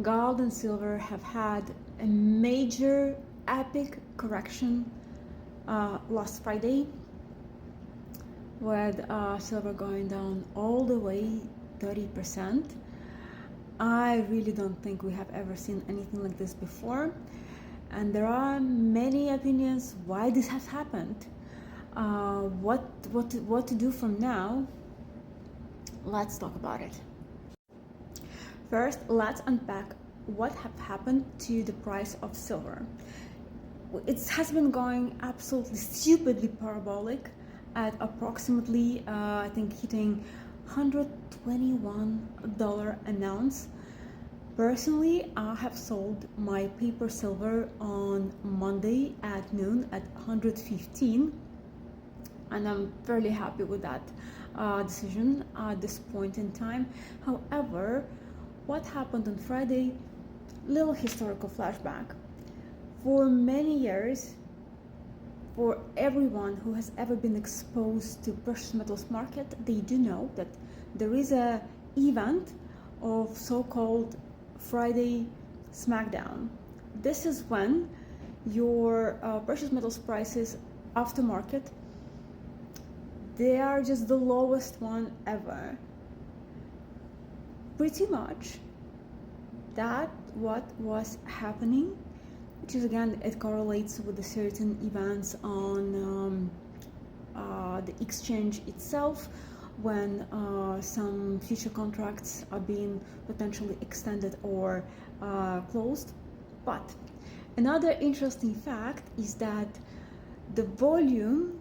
Gold and silver have had a major epic correction last Friday, with silver going down all the way 30%. I really don't think we have ever seen anything like this before, and there are many opinions why this has happened. What to do from now? Let's talk about it. First, let's unpack what have happened to the price of silver. It has been going absolutely stupidly parabolic at approximately, I think, hitting $121 an ounce. Personally, I have sold my paper silver on Monday at noon at 115, and I'm fairly happy with that decision at this point in time. However, what happened on Friday? Little historical flashback. For many years, for everyone who has ever been exposed to precious metals market, they do know that there is a event of so-called Friday smackdown. This is when your precious metals prices after market, they are just the lowest one ever. Pretty much that what was happening, which is, again, it correlates with the certain events on the exchange itself, when some future contracts are being potentially extended or closed. But another interesting fact is that the volume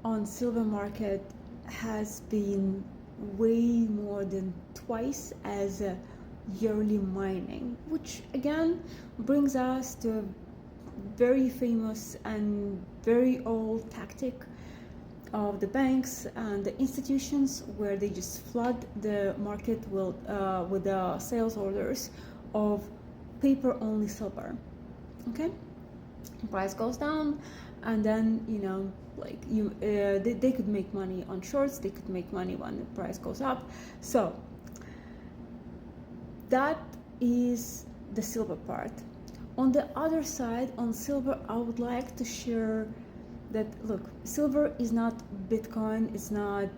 on silver market has been way more than twice as yearly mining, which again brings us to a very famous and very old tactic of the banks and the institutions, where they just flood the market with the sales orders of paper only silver. Okay, price goes down, and then, you know, like they could make money on shorts, they could make money when the price goes up. So that is the silver part. On the other side, on silver, I would like to share that, look, silver is not Bitcoin, it's not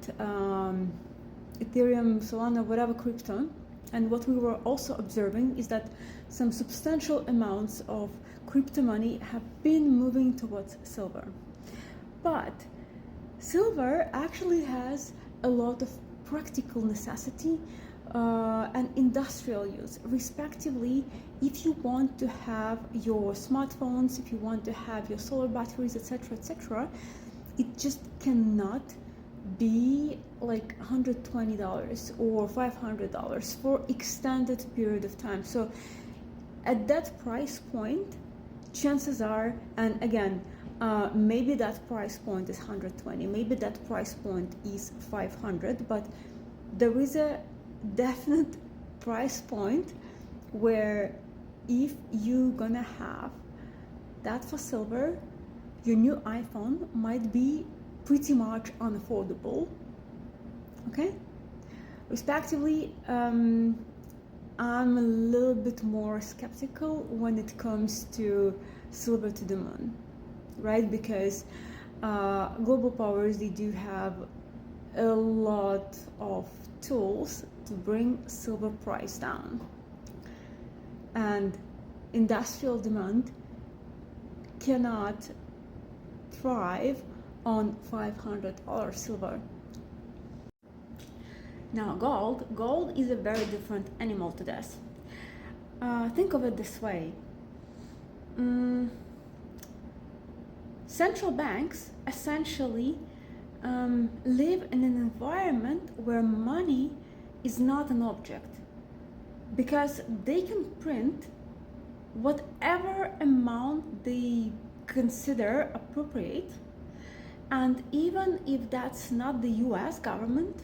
Ethereum, Solana, whatever crypto. And what we were also observing is that some substantial amounts of crypto money have been moving towards silver. But silver actually has a lot of practical necessity and industrial use, respectively. If you want to have your smartphones, if you want to have your solar batteries, etc., it just cannot be like $120 or $500 for extended period of time. So at that price point, chances are, and again, maybe that price point is 120, maybe that price point is 500, but there is a definite price point where if you're gonna have that for silver, your new iPhone might be pretty much unaffordable. Okay, respectively, I'm a little bit more skeptical when it comes to silver to the moon, right? Because global powers, they do have a lot of tools to bring silver price down, and industrial demand cannot thrive on $500 silver. Now gold is a very different animal to this. Think of it this way. Central banks essentially live in an environment where money is not an object, because they can print whatever amount they consider appropriate, and even if that's not the US government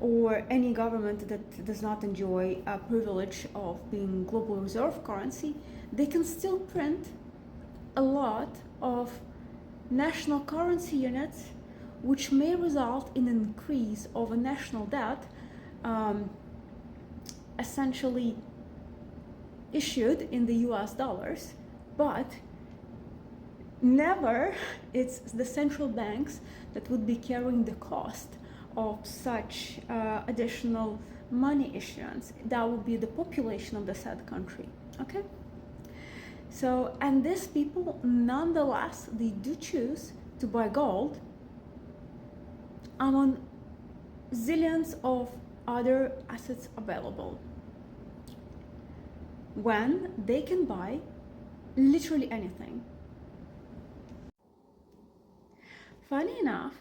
or any government that does not enjoy a privilege of being global reserve currency, they can still print a lot of national currency units, which may result in an increase of a national debt, essentially issued in the US dollars, but never it's the central banks that would be carrying the cost of such additional money issuance. That would be the population of the said country. Okay, so, and these people nonetheless, they do choose to buy gold among zillions of other assets available, when they can buy literally anything. Funny enough,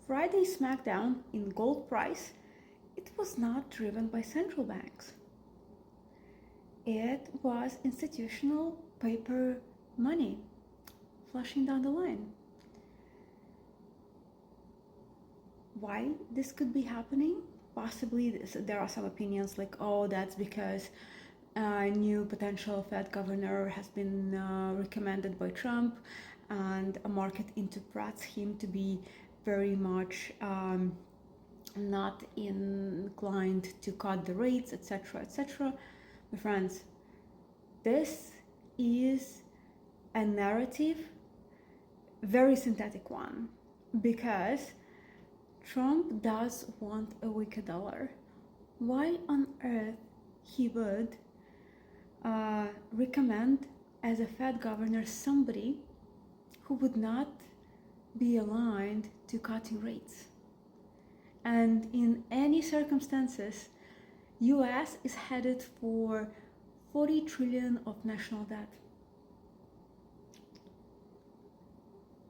Friday's smackdown in gold price, it was not driven by central banks. It was institutional paper money flushing down the line. Why this could be happening? Possibly there are some opinions like, oh, that's because a new potential Fed governor has been recommended by Trump, and a market interprets him to be very much not inclined to cut the rates, etc., etc. My friends, this is a narrative, very synthetic one, because Trump does want a weaker dollar. Why on earth he would recommend as a Fed governor somebody who would not be aligned to cutting rates? And in any circumstances, US is headed for 40 trillion of national debt.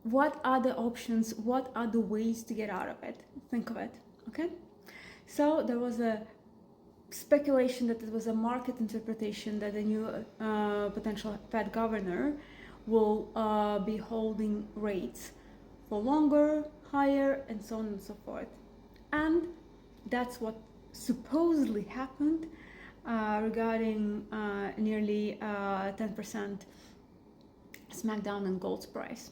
What are the options? What are the ways to get out of it? Think of it, okay? So there was a speculation that it was a market interpretation that the new potential Fed governor will be holding rates for longer, higher, and so on and so forth. And that's what supposedly happened regarding nearly 10% smackdown in gold's price.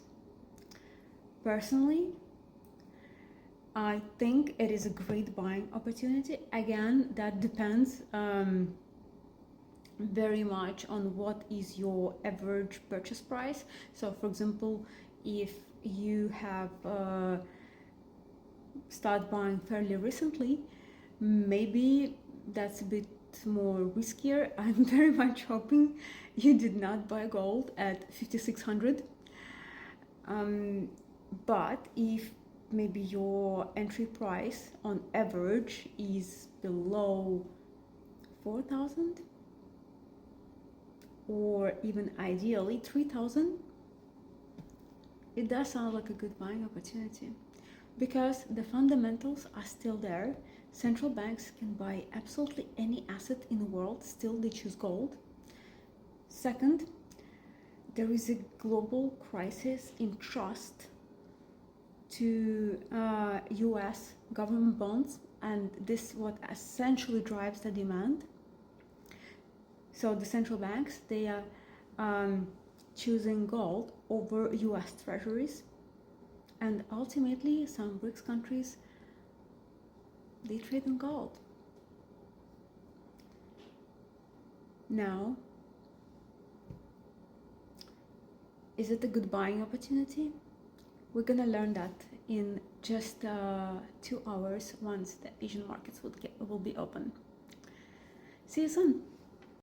Personally, I think it is a great buying opportunity. Again, that depends very much on what is your average purchase price. So, for example, if you have started buying fairly recently, maybe that's a bit more riskier. I'm very much hoping you did not buy gold at 5,600. But if maybe your entry price on average is below 4,000, or even ideally 3,000, it does sound like a good buying opportunity, because the fundamentals are still there. Central banks can buy absolutely any asset in the world, still they choose gold. Second, there is a global crisis in trust to US government bonds, and this is what essentially drives the demand. So the central banks, they are choosing gold over US treasuries, and ultimately some BRICS countries, they trade in gold. Now, is it a good buying opportunity? We're gonna learn that in just 2 hours once the Asian markets will be open. See you soon.